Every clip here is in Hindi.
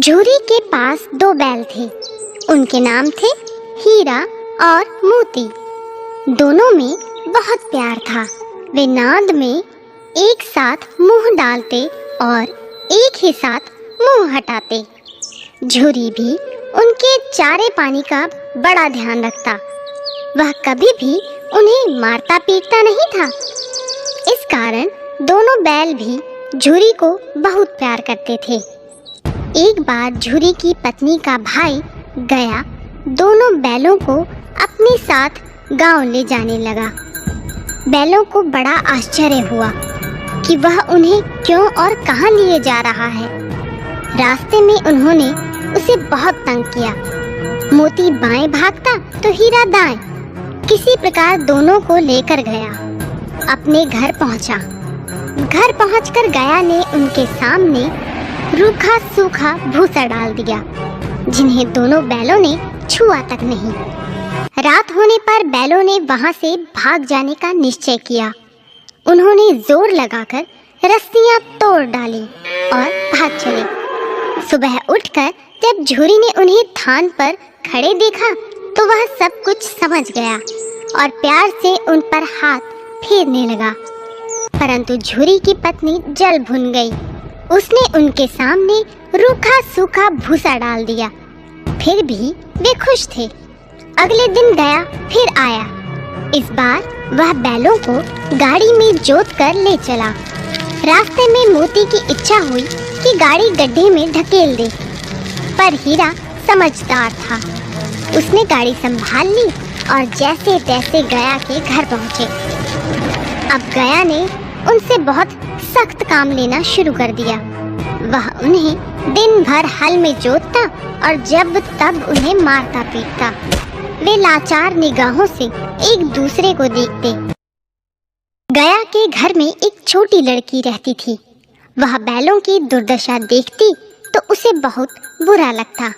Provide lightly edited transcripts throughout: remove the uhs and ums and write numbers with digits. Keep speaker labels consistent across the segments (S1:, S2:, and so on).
S1: झूरी के पास दो बैल थे। उनके नाम थे हीरा और मोती। दोनों में बहुत प्यार था। वे नाद में एक साथ मुंह डालते और एक ही साथ मुंह हटाते। झूरी भी उनके चारे पानी का बड़ा ध्यान रखता। वह कभी भी उन्हें मारता पीटता नहीं था। इस कारण दोनों बैल भी झूरी को बहुत प्यार करते थे। एक बार झूरी की पत्नी का भाई गया दोनों बैलों को अपने साथ गांव ले जाने लगा। बैलों को बड़ा आश्चर्य हुआ कि वह उन्हें क्यों और कहां लिए जा रहा है। रास्ते में उन्होंने उसे बहुत तंग किया। मोती बाएं भागता तो हीरा दाएं। किसी प्रकार दोनों को लेकर गया अपने घर पहुंचा। घर पहुंचकर गया ने उनके सामने रूखा सूखा भूसा डाल दिया, जिन्हें दोनों बैलों ने छुआ तक नहीं। रात होने पर बैलों ने वहां से भाग जाने का निश्चय किया। उन्होंने जोर लगाकर रस्सियां तोड़ डाली और भाग चले। सुबह उठकर जब झूरी ने उन्हें थान पर खड़े देखा तो वह सब कुछ समझ गया और प्यार से उन पर हाथ फेरने लगा। परंतु झूरी की पत्नी जल भुन गई। उसने उनके सामने रूखा सूखा भूसा डाल दिया। फिर भी वे खुश थे। अगले दिन गया फिर आया। इस बार वह बैलों को गाड़ी में जोत कर ले चला। रास्ते में मोती की इच्छा हुई कि गाड़ी गड्ढे में ढकेल दे, पर हीरा समझदार था। उसने गाड़ी संभाल ली और जैसे तैसे गया के घर पहुंचे। अब गया ने उनसे बहुत सख्त काम लेना शुरू कर दिया। वह उन्हें दिन भर हल में जोतता और जब तब उन्हें मारता पीटता। वे लाचार निगाहों से एक दूसरे को देखते। गया के घर में एक छोटी लड़की रहती थी। वह बैलों की दुर्दशा देखती तो उसे बहुत बुरा लगता।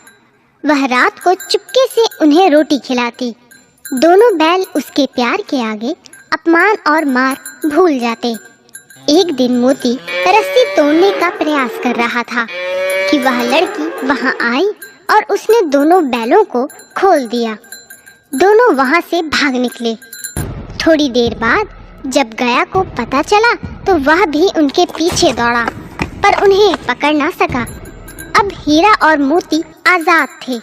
S1: वह रात को चुपके से उन्हें रोटी खिलाती। दोनों बैल उसके प्यार के आगे अपमान और मार भूल जाते। एक दिन मोती रस्सी तोड़ने का प्रयास कर रहा था कि वह लड़की वहां आई और उसने दोनों बैलों को खोल दिया। दोनों वहां से भाग निकले। थोड़ी देर बाद जब गया को पता चला तो वह भी उनके पीछे दौड़ा, पर उन्हें पकड़ ना सका। अब हीरा और मोती आजाद थे।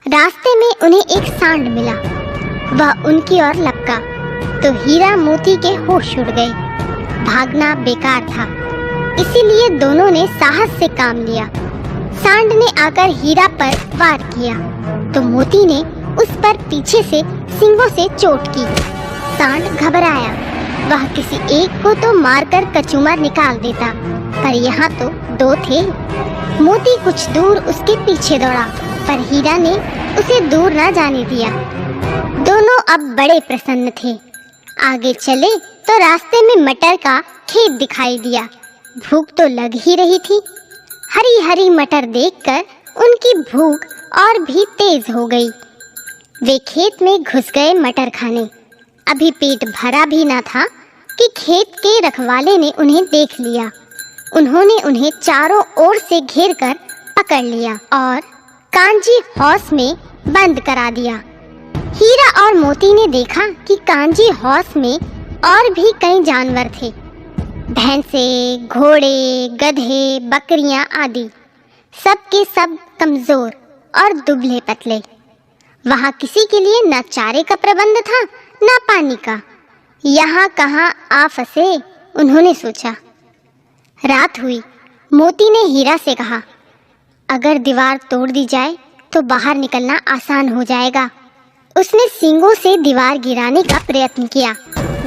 S1: रास्ते में उन्हें एक सांड मिला। वह उनकी ओर लपका तो हीरा मोती के होश उड़ गए। भागना बेकार था, इसीलिए दोनों ने साहस से काम लिया। सांड ने आकर हीरा पर वार किया तो मोती ने उस पर पीछे से सींगों से चोट की। सांड घबराया। वह किसी एक को तो मारकर कचूमर निकाल देता, पर यहाँ तो दो थे। मोती कुछ दूर उसके पीछे दौड़ा, पर हीरा ने उसे दूर न जाने दिया। दोनों अब बड़े प्रसन्न थे। आगे चले तो रास्ते में मटर का खेत दिखाई दिया। भूख तो लग ही रही थी। हरी हरी मटर देखकर उनकी भूख और भी तेज हो गई। वे खेत में घुस गए मटर खाने। अभी पेट भरा भी न था कि खेत के रखवाले ने उन्हें देख लिया। उन्होंने उन्हें चारों ओर से घेर कर पकड़ लिया और कांजी हौस में बंद करा दिया। हीरा और मोती ने देखा कि कांजी हौस में और भी कई जानवर थे। भैंसे, घोड़े, गधे, बकरियां आदि, सब के सब कमजोर और दुबले पतले। वहां किसी के लिए न चारे का प्रबंध था न पानी का। यहाँ कहाँ आ फंसे, उन्होंने सोचा। रात हुई। मोती ने हीरा से कहा, अगर दीवार तोड़ दी जाए तो बाहर निकलना आसान हो जाएगा। उसने सींगों से दीवार गिराने का प्रयत्न किया।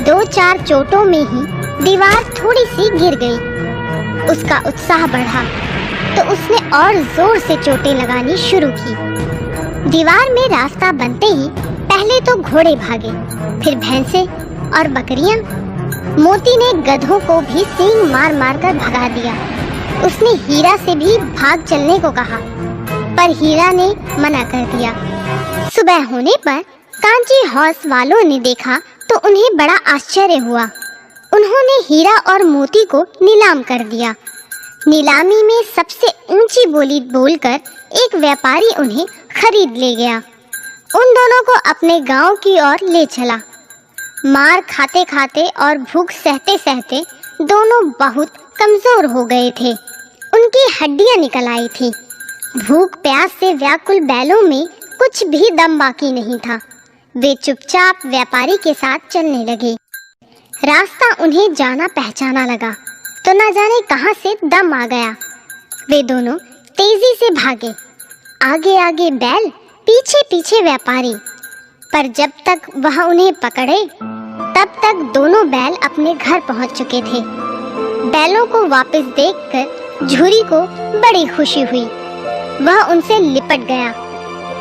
S1: 2-4 चोटों में ही दीवार थोड़ी सी गिर गई। उसका उत्साह बढ़ा तो उसने और जोर से चोटें लगानी शुरू की। दीवार में रास्ता बनते ही पहले तो घोड़े भागे, फिर भैंसे और बकरियां। मोती ने गधों को भी सींग मार मार कर भगा दिया। उसने हीरा से भी भाग चलने को कहा, पर हीरा ने मना कर दिया। सुबह होने पर कांची हौस वालों ने देखा तो उन्हें बड़ा आश्चर्य हुआ। उन्होंने हीरा और मोती को नीलाम कर दिया। नीलामी में सबसे ऊंची बोली बोलकर एक व्यापारी उन्हें खरीद ले गया। उन दोनों को अपने गांव की ओर ले चला। मार खाते खाते और भूख सहते सहते दोनों बहुत कमजोर हो गए थे। उनकी हड्डियां निकल आई थी। भूख प्यास से व्याकुल बैलों में कुछ भी दम बाकी नहीं था। वे चुपचाप व्यापारी के साथ चलने लगे। रास्ता उन्हें जाना पहचाना लगा तो न जाने कहां से दम आ गया। वे दोनों तेजी से भागे, आगे आगे बैल, पीछे पीछे व्यापारी। पर जब तक वह उन्हें पकड़े तब तक दोनों बैल अपने घर पहुंच चुके थे। बैलों को वापस देखकर झूरी को बड़ी खुशी हुई। वह उनसे लिपट गया।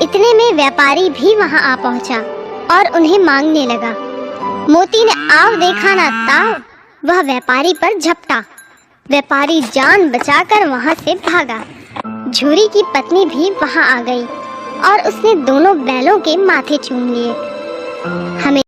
S1: इतने में व्यापारी भी वहां आ पहुंचा और उन्हें मांगने लगा। मोती ने आव देखा ना ताव, वह व्यापारी पर झपटा। व्यापारी जान बचाकर वहां से भागा। झूरी की पत्नी भी वहां आ गई और उसने दोनों बैलों के माथे चूम लिए। हमें